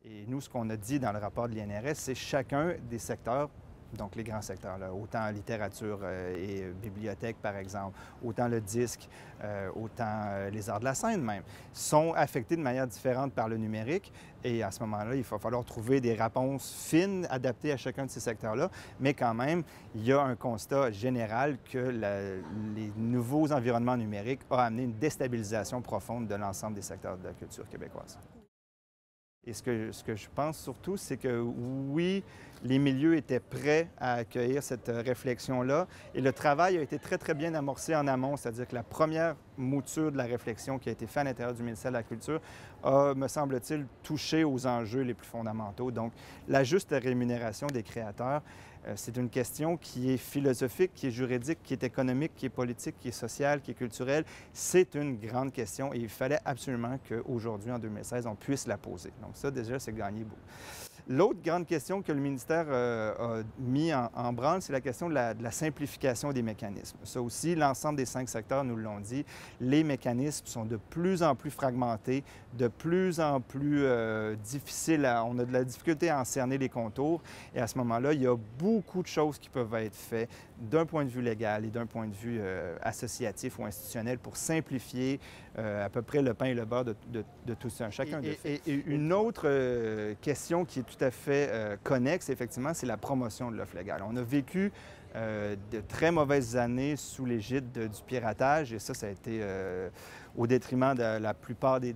Et nous, ce qu'on a dit dans le rapport de l'INRS, c'est chacun des secteurs, donc les grands secteurs, là, autant littérature et bibliothèque, par exemple, autant le disque, autant les arts de la scène même, sont affectés de manière différente par le numérique. Et à ce moment-là, il va falloir trouver des réponses fines, adaptées à chacun de ces secteurs-là. Mais quand même, il y a un constat général que les nouveaux environnements numériques ont amené une déstabilisation profonde de l'ensemble des secteurs de la culture québécoise. Et ce que je pense surtout, c'est que oui, les milieux étaient prêts à accueillir cette réflexion-là et le travail a été très, très bien amorcé en amont, c'est-à-dire que la première mouture de la réflexion qui a été faite à l'intérieur du ministère de la Culture a, me semble-t-il, touché aux enjeux les plus fondamentaux. Donc, la juste rémunération des créateurs, c'est une question qui est philosophique, qui est juridique, qui est économique, qui est politique, qui est sociale, qui est culturelle. C'est une grande question et il fallait absolument qu'aujourd'hui, en 2016, on puisse la poser. Donc ça, déjà, c'est gagné beaucoup. L'autre grande question que le ministère a mis en branle, c'est la question de la simplification des mécanismes. Ça aussi, l'ensemble des 5 secteurs nous l'ont dit, les mécanismes sont de plus en plus fragmentés, de plus en plus difficiles. On a de la difficulté à en cerner les contours et à ce moment-là, il y a beaucoup de choses qui peuvent être faites d'un point de vue légal et d'un point de vue associatif ou institutionnel pour simplifier à peu près le pain et le beurre de tout ça, chacun de fait. Et une autre question qui est tout à fait connexe, effectivement, c'est la promotion de l'offre légale. On a vécu de très mauvaises années sous l'égide du piratage et ça a été au détriment de la plupart des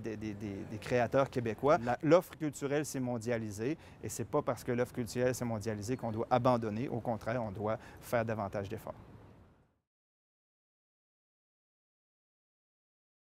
créateurs québécois. L'offre culturelle s'est mondialisée et c'est pas parce que l'offre culturelle s'est mondialisée qu'on doit abandonner. Au contraire, on doit faire davantage d'efforts.